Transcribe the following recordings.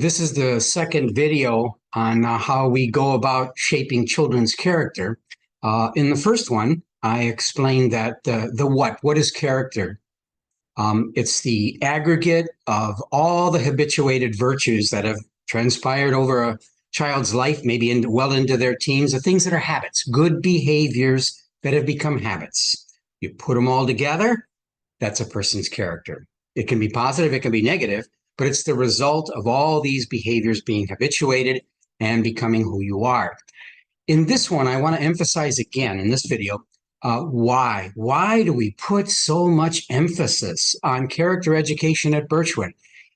This is the second video on how we go about shaping children's character. In the first one, I explained that what is character? It's the aggregate of all the habituated virtues that have transpired over a child's life, maybe well into their teens, the things that are habits, good behaviors that have become habits. You put them all together, that's a person's character. It can be positive, it can be negative, but it's the result of all these behaviors being habituated and becoming who you are. In this one, I want to emphasize again in this video, why? Why do we put so much emphasis on character education at Birchwood?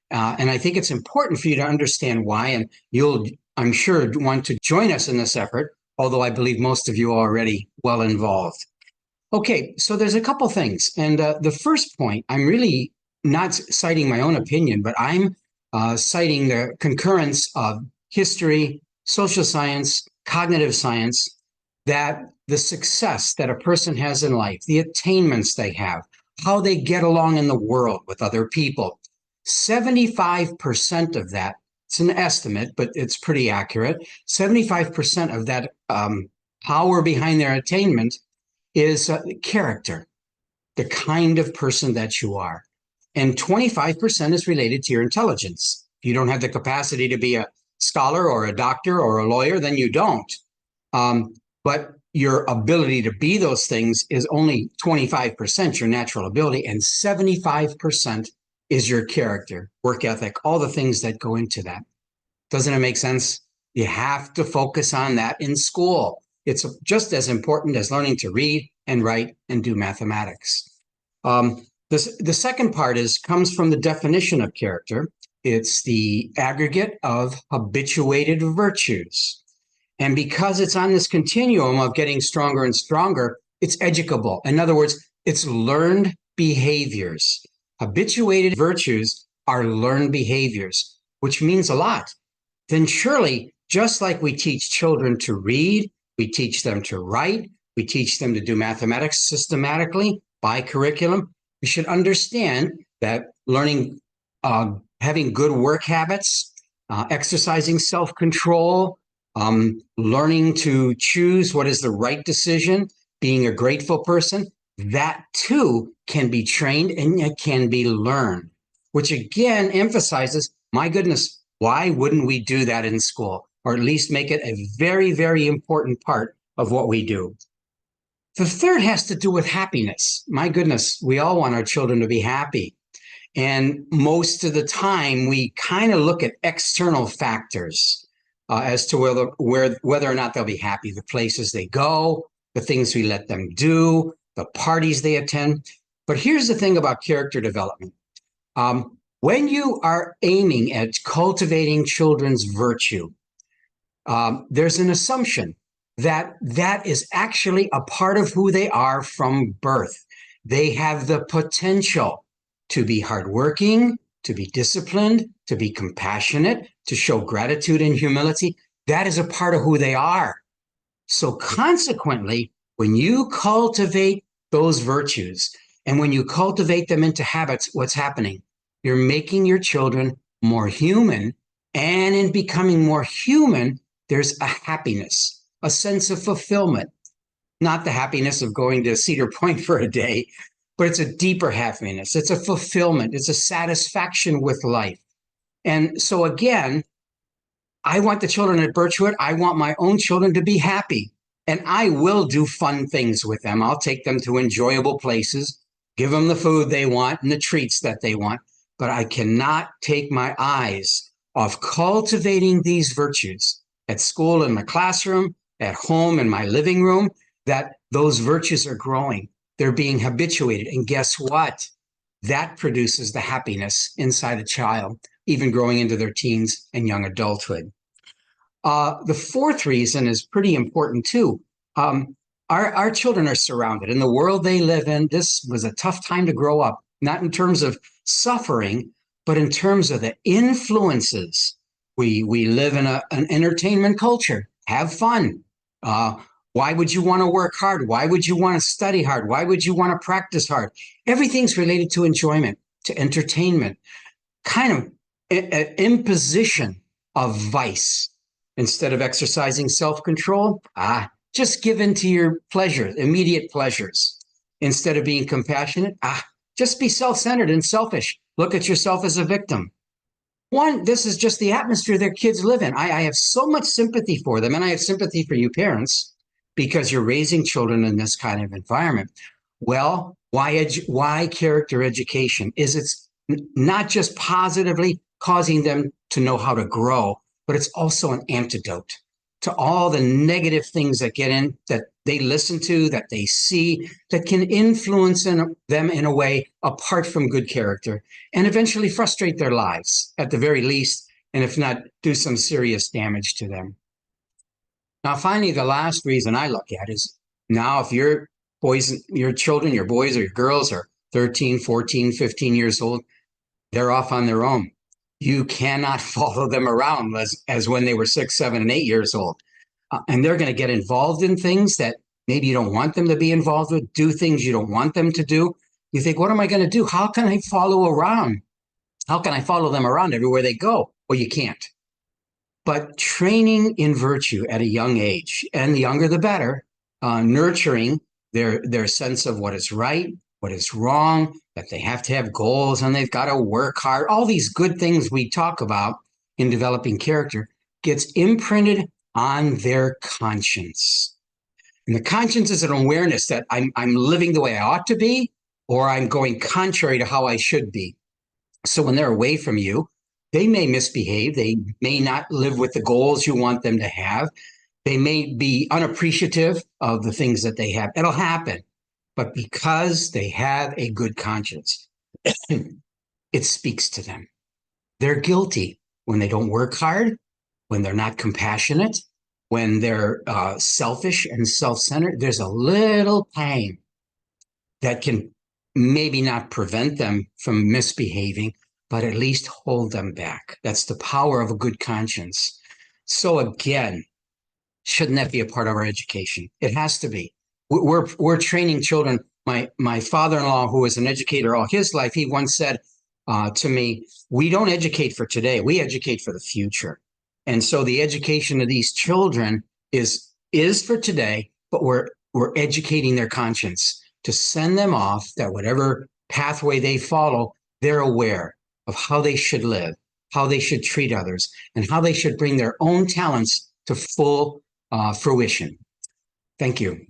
And I think it's important for you to understand why, and you'll, I'm sure, want to join us in this effort, although I believe most of you are already well involved. Okay, so there's a couple things. And the first point, I'm really not citing my own opinion, but I'm citing the concurrence of history, social science, cognitive science, that the success that a person has in life, the attainments they have, how they get along in the world with other people, 75% of that, it's an estimate, but it's pretty accurate, 75% of that power behind their attainment is character, the kind of person that you are. And 25% is related to your intelligence. If you don't have the capacity to be a scholar or a doctor or a lawyer, then you don't. But your ability to be those things is only 25% your natural ability, and 75% is your character, work ethic, all the things that go into that. Doesn't it make sense? You have to focus on that in school. It's just as important as learning to read and write and do mathematics. The second part comes from the definition of character. It's the aggregate of habituated virtues. And because it's on this continuum of getting stronger and stronger, it's educable. In other words, it's learned behaviors. Habituated virtues are learned behaviors, which means a lot. Then surely, just like we teach children to read, we teach them to write, we teach them to do mathematics systematically by curriculum, we should understand that learning, having good work habits, exercising self-control, learning to choose what is the right decision, being a grateful person, that too can be trained and it can be learned, which again emphasizes, my goodness, why wouldn't we do that in school? Or at least make it a very, very important part of what we do. The third has to do with happiness. My goodness, we all want our children to be happy. And most of the time, we kind of look at external factors as to whether or not they'll be happy, the places they go, the things we let them do, the parties they attend. But here's the thing about character development. When you are aiming at cultivating children's virtue, there's an assumption that that is actually a part of who they are from birth. They have the potential to be hardworking, to be disciplined, to be compassionate, to show gratitude and humility. That is a part of who they are. So consequently, when you cultivate those virtues and when you cultivate them into habits, what's happening? You're making your children more human, and in becoming more human, there's a happiness, a sense of fulfillment, not the happiness of going to Cedar Point for a day, but it's a deeper happiness. It's a fulfillment. It's a satisfaction with life. And so again, I want the children at Birchwood, I want my own children to be happy, and I will do fun things with them. I'll take them to enjoyable places, give them the food they want and the treats that they want, but I cannot take my eyes off cultivating these virtues at school, in the classroom, at home, in my living room, that those virtues are growing. They're being habituated. And guess what? That produces the happiness inside a child, even growing into their teens and young adulthood. The fourth reason is pretty important too. Our children are surrounded. In the world they live in, this was a tough time to grow up, not in terms of suffering, but in terms of the influences. We live in an entertainment culture. Have fun. Why would you want to work hard? Why would you want to study hard? Why would you want to practice hard? Everything's related to enjoyment, to entertainment, kind of an imposition a vice. Instead of exercising self-control, just give in to your pleasures, immediate pleasures. Instead of being compassionate, just be self-centered and selfish. Look at yourself as a victim. This is just the atmosphere their kids live in. I have so much sympathy for them, and I have sympathy for you parents because you're raising children in this kind of environment. Well, why character education? It's not just positively causing them to know how to grow, but it's also an antidote to all the negative things that get in, that they listen to, that they see, that can influence them in a way apart from good character, and eventually frustrate their lives at the very least, and if not, do some serious damage to them. Now, finally, the last reason I look at is now if your children, your boys or your girls are 13, 14, 15 years old, they're off on their own. You cannot follow them around as when they were 6, 7, and 8 years old. And they're going to get involved in things that maybe you don't want them to be involved with, do things you don't want them to do. You think, what am I going to do? How can I follow around? How can I follow them around everywhere they go? Well, you can't. But training in virtue at a young age, and the younger the better, nurturing their sense of what is right, what is wrong, that they have to have goals and they've got to work hard. All these good things we talk about in developing character gets imprinted on their conscience. And the conscience is an awareness that I'm living the way I ought to be, or I'm going contrary to how I should be. So when they're away from you, they may misbehave. They may not live with the goals you want them to have. They may be unappreciative of the things that they have. It'll happen. But because they have a good conscience, it speaks to them. They're guilty when they don't work hard, when they're not compassionate, when they're selfish and self-centered. There's a little pang that can maybe not prevent them from misbehaving, but at least hold them back. That's the power of a good conscience. So again, shouldn't that be a part of our education? It has to be. We're training children. My father-in-law, who was an educator all his life, he once said to me, we don't educate for today, we educate for the future. And so the education of these children is for today, but we're educating their conscience to send them off that whatever pathway they follow, they're aware of how they should live, how they should treat others, and how they should bring their own talents to full fruition. Thank you.